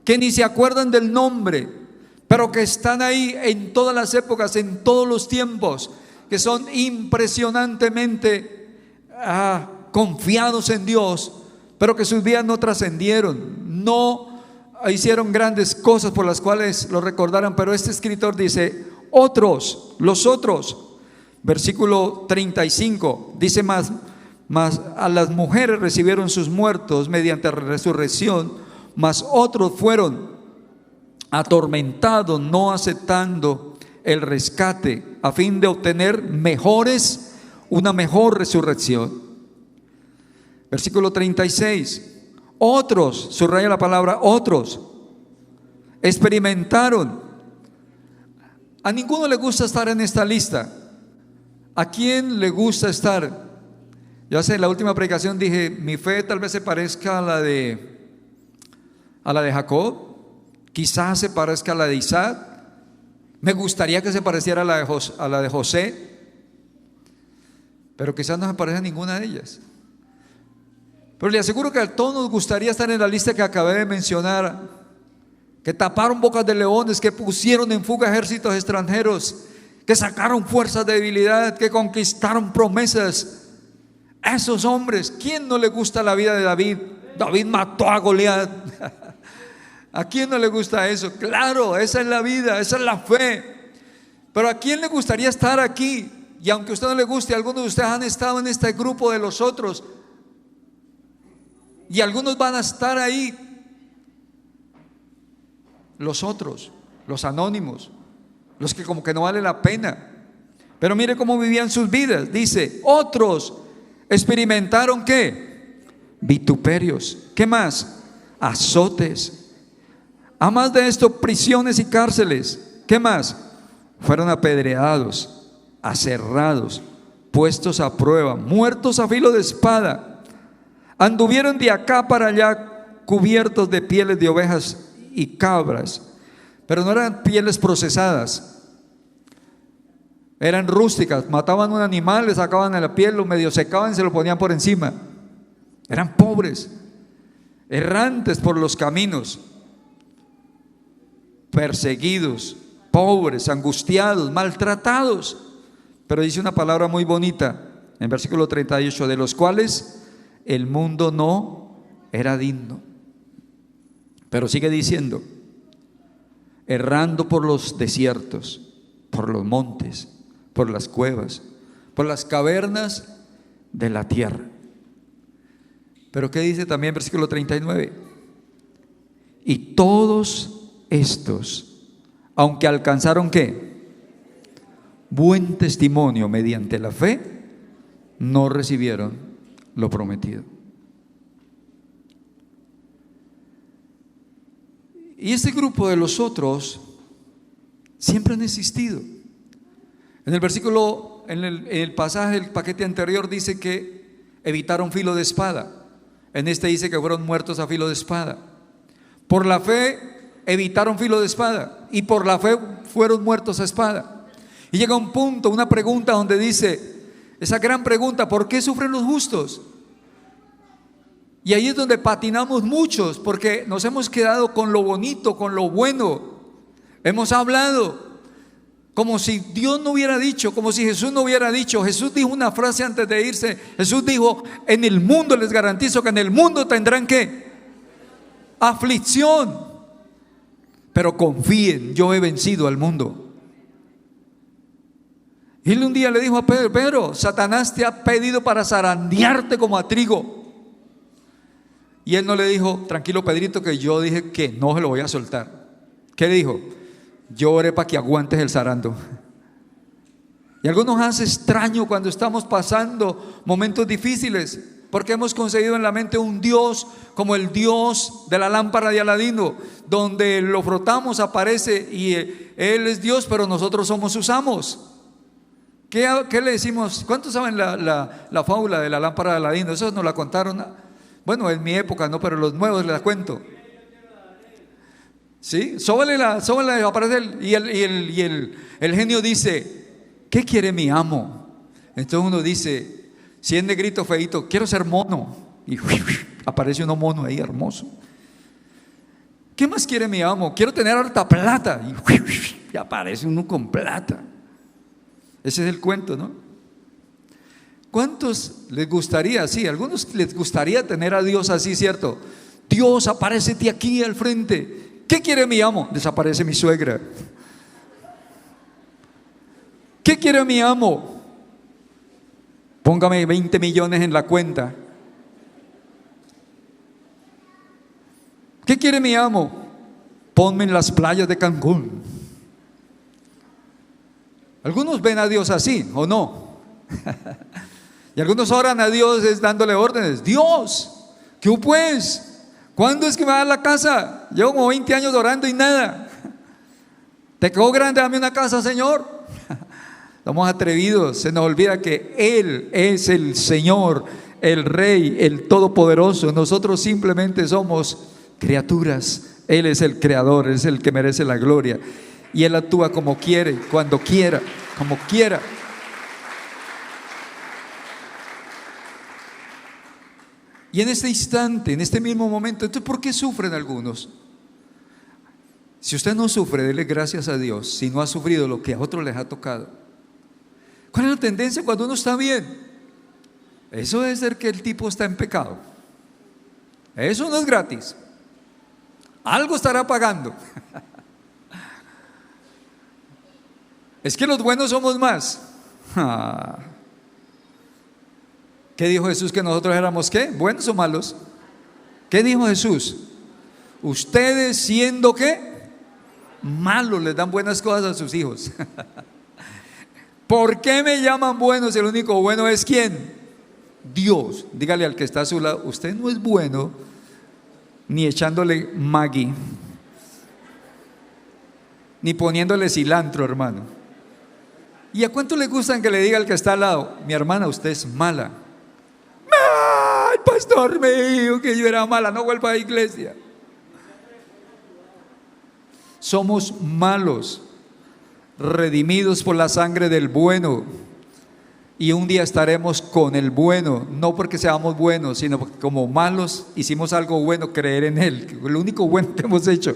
que ni se acuerdan del nombre, pero que están ahí en todas las épocas, en todos los tiempos, que son impresionantemente confiados en Dios, pero que sus vidas no trascendieron, no hicieron grandes cosas por las cuales lo recordaran. Pero este escritor dice: otros, los otros. Versículo 35 dice más a las mujeres recibieron sus muertos mediante resurrección, mas otros fueron atormentados, no aceptando el rescate, a fin de obtener una mejor resurrección. Versículo 36. Otros, subraya la palabra otros, experimentaron. A ninguno le gusta estar en esta lista. ¿A quién le gusta estar? Yo en la última predicación dije: mi fe tal vez se parezca a la de Jacob, quizás se parezca a la de Isaac, me gustaría que se pareciera a la de José, pero quizás no se parece a ninguna de ellas. Pero le aseguro que a todos nos gustaría estar en la lista que acabé de mencionar, que taparon bocas de leones, que pusieron en fuga ejércitos extranjeros, que sacaron fuerzas de debilidad, que conquistaron promesas. A esos hombres, ¿quién no le gusta la vida de David? David mató a Goliat. ¿A quién no le gusta eso? Claro, esa es la vida, esa es la fe. Pero ¿a quién le gustaría estar aquí? Y aunque a usted no le guste, algunos de ustedes han estado en este grupo de los otros, y algunos van a estar ahí. Los otros, los anónimos, los que como que no vale la pena. Pero mire cómo vivían sus vidas. Dice: otros experimentaron ¿qué? Vituperios. ¿Qué más? Azotes. A más de esto, prisiones y cárceles. ¿Qué más? Fueron apedreados, aserrados, puestos a prueba, muertos a filo de espada. Anduvieron de acá para allá cubiertos de pieles de ovejas y cabras, pero no eran pieles procesadas, eran rústicas. Mataban un animal, le sacaban la piel, lo medio secaban y se lo ponían por encima. Eran pobres, errantes por los caminos, perseguidos, pobres, angustiados, maltratados. Pero dice una palabra muy bonita en versículo 38: de los cuales el mundo no era digno. Pero sigue diciendo: errando por los desiertos, por los montes, por las cuevas, por las cavernas de la tierra. Pero ¿qué dice también versículo 39? Y todos estos, aunque alcanzaron ¿qué? Buen testimonio mediante la fe, no recibieron lo prometido. Y este grupo de los otros siempre han existido. En el versículo, en el pasaje, el paquete anterior dice que evitaron filo de espada. En este dice que fueron muertos a filo de espada. Por la fe evitaron filo de espada, y por la fe fueron muertos a espada. Y llega un punto, una pregunta donde dice, esa gran pregunta: ¿por qué sufren los justos? Y ahí es donde patinamos muchos, porque nos hemos quedado con lo bonito, con lo bueno. Hemos hablado como si Dios no hubiera dicho, como si Jesús no hubiera dicho. Jesús dijo una frase antes de irse. Jesús dijo: en el mundo les garantizo que en el mundo tendrán ¿qué? Aflicción, pero confíen, yo he vencido al mundo. Y él un día le dijo a Pedro: Pedro, Satanás te ha pedido para zarandearte como a trigo. Y él no le dijo: tranquilo Pedrito, que yo dije que no se lo voy a soltar. ¿Qué le dijo? Yo oré para que aguantes el zarando. Y a algunos nos hace extraño cuando estamos pasando momentos difíciles, porque hemos concebido en la mente un Dios como el Dios de la lámpara de Aladino, donde lo frotamos, aparece y Él es Dios, pero nosotros somos sus amos. ¿Qué le decimos? ¿Cuántos saben la fábula de la lámpara de Aladino? Eso nos la contaron, bueno, en mi época no, pero los nuevos les la cuento. ¿Sí? Sóbale, aparece el genio dice: ¿qué quiere mi amo? Entonces uno dice, si es negrito feito, quiero ser mono. Y aparece uno mono ahí hermoso. ¿Qué más quiere mi amo? Quiero tener harta plata. Y aparece uno con plata. Ese es el cuento, ¿no? ¿Cuántos les gustaría? Sí, a algunos les gustaría tener a Dios así, ¿cierto? Dios, apárecete aquí al frente. ¿Qué quiere mi amo? Desaparece mi suegra. ¿Qué quiere mi amo? Póngame 20 millones en la cuenta. ¿Qué quiere mi amo? Ponme en las playas de Cancún. Algunos ven a Dios así, ¿o no? Y algunos oran a Dios es dándole órdenes. Dios, ¿qué pues? ¿Cuándo es que me va a dar la casa? Llevo como 20 años orando y nada. ¿Te quedó grande? Dame una casa, Señor. Somos atrevidos, se nos olvida que Él es el Señor, el Rey, el Todopoderoso. Nosotros simplemente somos criaturas. Él es el Creador, es el que merece la gloria. Y Él actúa como quiere, cuando quiera, como quiera. Y en este instante, en este mismo momento, entonces, ¿por qué sufren algunos? Si usted no sufre, dele gracias a Dios. Si no ha sufrido lo que a otros les ha tocado. ¿Cuál es la tendencia cuando uno está bien? Eso debe ser que el tipo está en pecado. Eso no es gratis. Algo estará pagando. Es que los buenos somos más. ¿Qué dijo Jesús? ¿Que nosotros éramos qué? ¿Buenos o malos? ¿Qué dijo Jesús? Ustedes siendo ¿qué? Malos, les dan buenas cosas a sus hijos. ¿Por qué me llaman buenos? El único bueno es ¿quién? Dios. Dígale al que está a su lado: usted no es bueno ni echándole Maggi, ni poniéndole cilantro, hermano. ¿Y a cuánto le gustan que le diga al que está al lado: mi hermana, usted es mala? ¡Ay, pastor, me dijo que yo era mala, no vuelva a la iglesia! Somos malos, redimidos por la sangre del bueno. Y un día estaremos con el bueno, no porque seamos buenos, sino porque como malos hicimos algo bueno, creer en Él, lo único bueno que hemos hecho.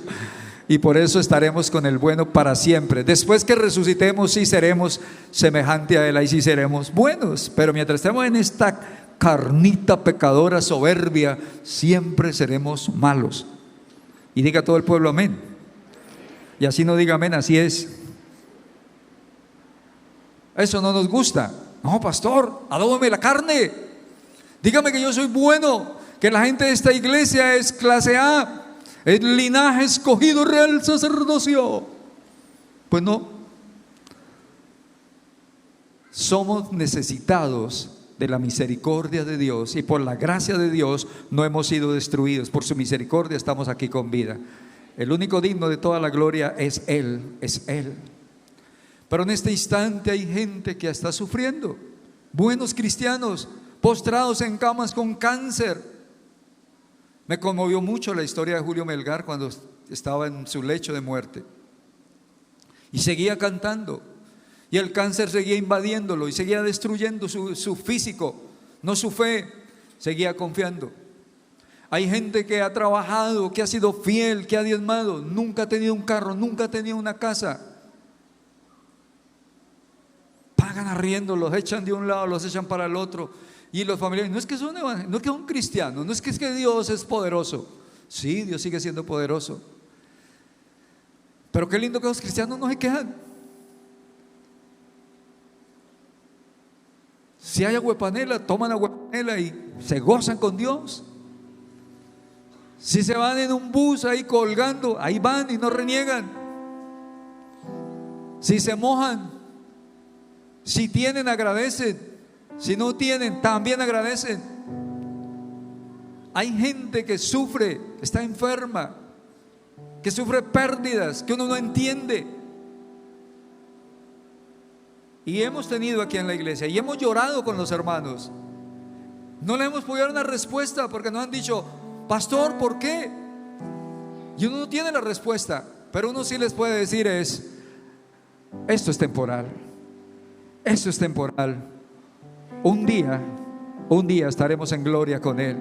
Y por eso estaremos con el bueno para siempre. Después que resucitemos, sí seremos semejante a Él, ahí sí seremos buenos. Pero mientras estemos en esta carnita pecadora, soberbia, siempre seremos malos. Y diga todo el pueblo amén. Y así no diga amén, así es. Eso no nos gusta. No, pastor, adóbame la carne. Dígame que yo soy bueno, que la gente de esta iglesia es clase A, es linaje escogido, real sacerdocio. Pues no. Somos necesitados de la misericordia de Dios, y por la gracia de Dios no hemos sido destruidos. Por su misericordia estamos aquí con vida. El único digno de toda la gloria es Él, es Él. Pero en este instante hay gente que está sufriendo. Buenos cristianos postrados en camas con cáncer. Me conmovió mucho la historia de Julio Melgar cuando estaba en su lecho de muerte. Y seguía cantando. Y el cáncer seguía invadiéndolo y seguía destruyendo su físico, no su fe. Seguía confiando. Hay gente que ha trabajado, que ha sido fiel, que ha diezmado. Nunca ha tenido un carro, nunca ha tenido una casa. Pagan arriendo, los echan de un lado, los echan para el otro. Y los familiares, no es que son cristianos, no es que Dios es poderoso. Sí, Dios sigue siendo poderoso. Pero qué lindo que los cristianos no se quejan. Si hay agüepanela, toman agüepanela y se gozan con Dios. Si se van en un bus ahí colgando, ahí van y no reniegan. Si se mojan, si tienen, agradecen. Si no tienen, también agradecen. Hay gente que sufre, está enferma, que sufre pérdidas que uno no entiende. Y hemos tenido aquí en la iglesia y hemos llorado con los hermanos. No le hemos podido dar una respuesta porque nos han dicho: pastor, ¿por qué? Y uno no tiene la respuesta, pero uno sí les puede decir esto es temporal, esto es temporal. Un día estaremos en gloria con Él.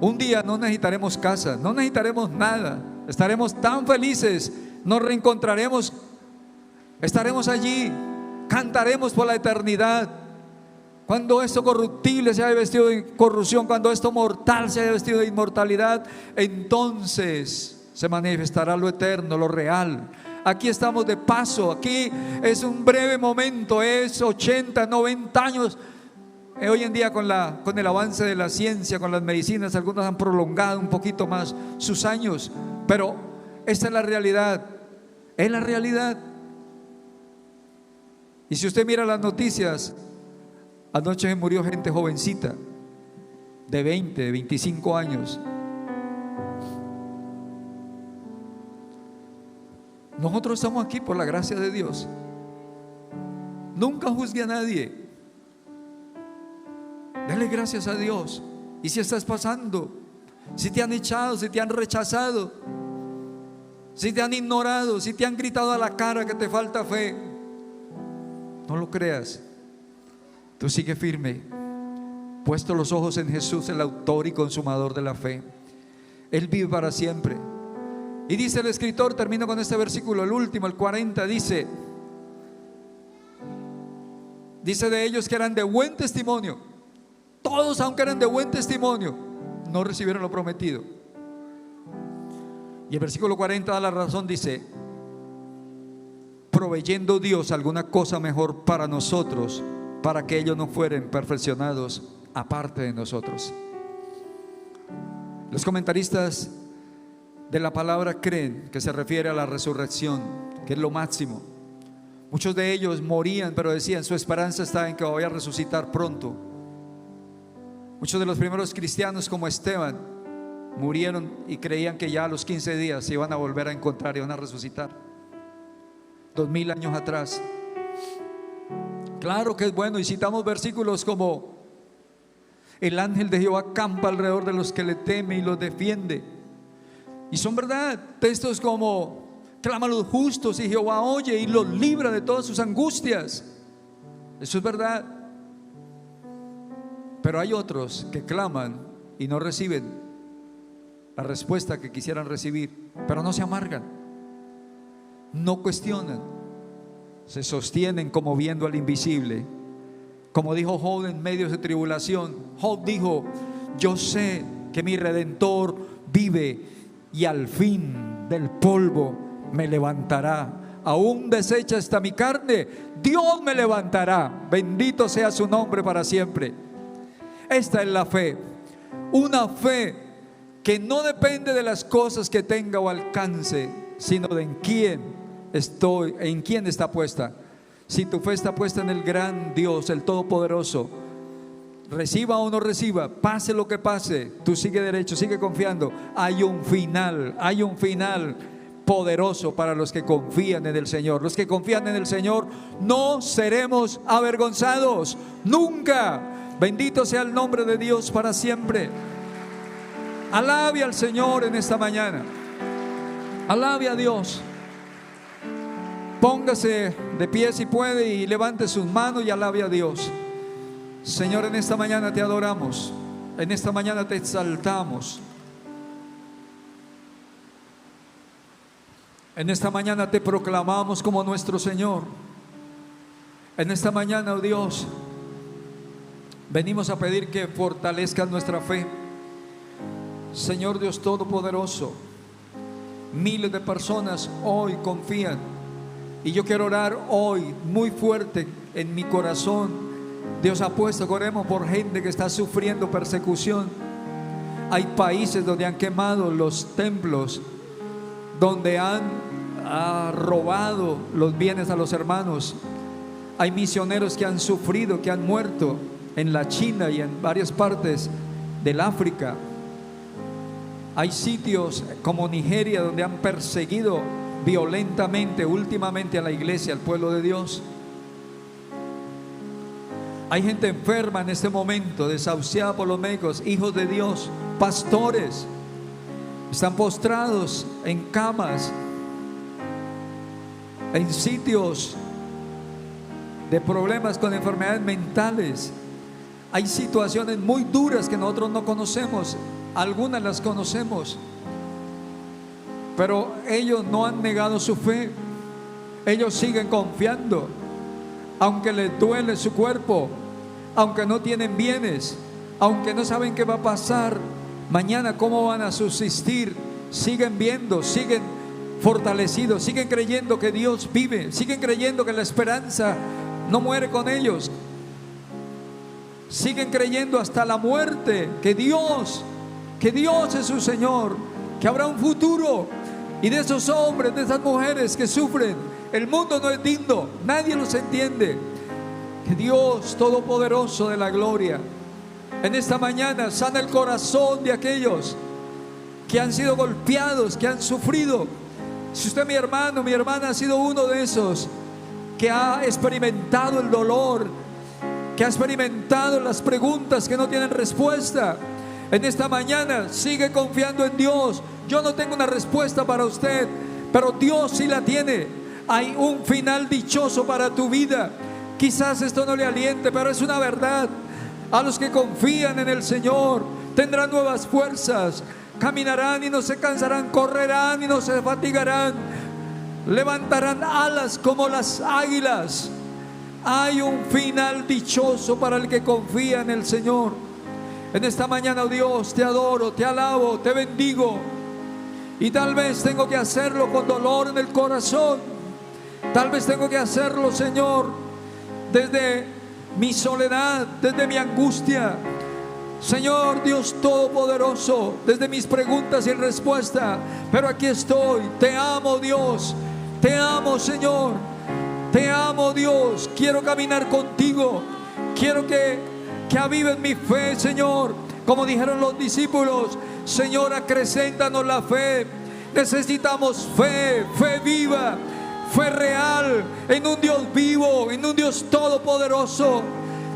Un día no necesitaremos casa, no necesitaremos nada. Estaremos tan felices, nos reencontraremos, estaremos allí, cantaremos por la eternidad. Cuando esto corruptible se haya vestido de corrupción, cuando esto mortal se haya vestido de inmortalidad, entonces se manifestará lo eterno, lo real. Aquí estamos de paso, aquí es un breve momento, es 80, 90 años. Hoy en día con el avance de la ciencia, con las medicinas, algunos han prolongado un poquito más sus años, pero esta es la realidad, es la realidad. Y si usted mira las noticias, anoche murió gente jovencita, de 20, de 25 años. Nosotros estamos aquí por la gracia de Dios. Nunca juzgue a nadie. Dale gracias a Dios. Y si estás pasando, si te han echado, si te han rechazado, si te han ignorado, si te han gritado a la cara que te falta fe, no lo creas. Tú sigue firme, puesto los ojos en Jesús, el autor y consumador de la fe. Él vive para siempre. Y dice el escritor, termino con este versículo, el último, el 40, dice de ellos que eran de buen testimonio. Todos, aunque eran de buen testimonio, no recibieron lo prometido. Y el versículo 40 da la razón, dice: proveyendo Dios alguna cosa mejor para nosotros, para que ellos no fueren perfeccionados aparte de nosotros. Los comentaristas de la palabra creen que se refiere a la resurrección, que es lo máximo. Muchos de ellos morían, pero decían su esperanza está en que voy a resucitar pronto. Muchos de los primeros cristianos, como Esteban, murieron y creían que ya a los 15 días se iban a volver a encontrar y iban a resucitar. 2000 años atrás. Claro que es bueno, y citamos versículos como: el ángel de Jehová campa alrededor de los que le temen y los defiende. Y son verdad. Textos como: claman los justos y Jehová oye y los libra de todas sus angustias. Eso es verdad. Pero hay otros que claman y no reciben la respuesta que quisieran recibir, pero no se amargan, no cuestionan, se sostienen como viendo al invisible. Como dijo Job en medio de tribulación, Job dijo: yo sé que mi Redentor vive y al fin del polvo me levantará. Aún deshecha está mi carne, Dios me levantará. Bendito sea su nombre para siempre. Esta es la fe, una fe que no depende de las cosas que tenga o alcance, sino de en quién está puesta. Si tu fe está puesta en el gran Dios, el Todopoderoso, reciba o no reciba, pase lo que pase, tú sigue derecho, sigue confiando. Hay un final poderoso para los que confían en el Señor. Los que confían en el Señor no seremos avergonzados nunca. Bendito sea el nombre de Dios para siempre. Alabe al Señor en esta mañana. Alabe a Dios. Póngase de pie si puede y levante sus manos y alabe a Dios. Señor, en esta mañana te adoramos. En esta mañana te exaltamos. En esta mañana te proclamamos como nuestro Señor. En esta mañana, oh Dios, venimos a pedir que fortalezcas nuestra fe. Señor Dios Todopoderoso, miles de personas hoy confían, y yo quiero orar hoy muy fuerte en mi corazón. Dios ha puesto que oremos por gente que está sufriendo persecución. Hay países donde han quemado los templos, donde han robado los bienes a los hermanos. Hay misioneros que han sufrido, que han muerto en la China y en varias partes del África. Hay sitios como Nigeria donde han perseguido violentamente últimamente a la iglesia, al pueblo de Dios. Hay gente enferma en este momento, desahuciada por los médicos, hijos de Dios, pastores. están postrados en camas, en sitios de problemas con enfermedades mentales. Hay situaciones muy duras que nosotros no conocemos, algunas las conocemos, pero ellos no han negado su fe. Ellos siguen confiando, aunque les duele su cuerpo, aunque no tienen bienes, aunque no saben qué va a pasar mañana, cómo van a subsistir. Siguen viendo, siguen fortalecidos, siguen creyendo que Dios vive, siguen creyendo que la esperanza no muere con ellos, siguen creyendo hasta la muerte que Dios es su Señor, que habrá un futuro. Y de esos hombres, de esas mujeres que sufren, el mundo no es digno, nadie los entiende. Que Dios Todopoderoso de la gloria en esta mañana sana el corazón de aquellos que han sido golpeados, que han sufrido. Si usted, mi hermano, mi hermana, ha sido uno de esos que ha experimentado el dolor, que ha experimentado las preguntas que no tienen respuesta, en esta mañana sigue confiando en Dios. Yo no tengo una respuesta para usted, pero Dios sí la tiene. Hay un final dichoso para tu vida. Quizás esto no le aliente, pero es una verdad. A los que confían en el Señor tendrán nuevas fuerzas, caminarán y no se cansarán, correrán y no se fatigarán, levantarán alas como las águilas. Hay un final dichoso para el que confía en el Señor. En esta mañana, oh Dios, te adoro, te alabo, te bendigo. Y tal vez tengo que hacerlo con dolor en el corazón. Tal vez tengo que hacerlo, Señor, desde mi soledad, desde mi angustia. Señor Dios Todopoderoso, desde mis preguntas sin respuesta. Pero aquí estoy. Te amo, Dios. Te amo, Señor. Te amo, Dios. Quiero caminar contigo. Quiero que avives mi fe, Señor. Como dijeron los discípulos, Señor, acrecéntanos la fe. Necesitamos fe, fe viva, fe real, en un Dios vivo, en un Dios todopoderoso.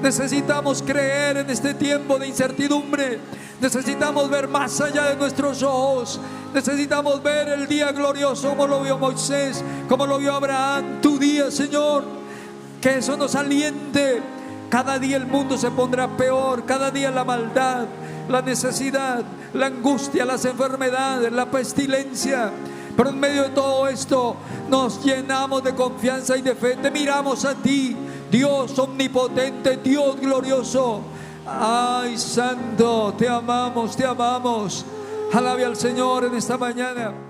Necesitamos creer en este tiempo de incertidumbre. Necesitamos ver más allá de nuestros ojos. Necesitamos ver el día glorioso como lo vio Moisés, como lo vio Abraham. Tu día, Señor, que eso nos aliente. Cada día el mundo se pondrá peor. Cada día la maldad, la necesidad, la angustia, las enfermedades, la pestilencia. Pero en medio de todo esto nos llenamos de confianza y de fe. Te miramos a ti, Dios omnipotente, Dios glorioso. Ay, santo, te amamos, te amamos. Alabe al Señor en esta mañana.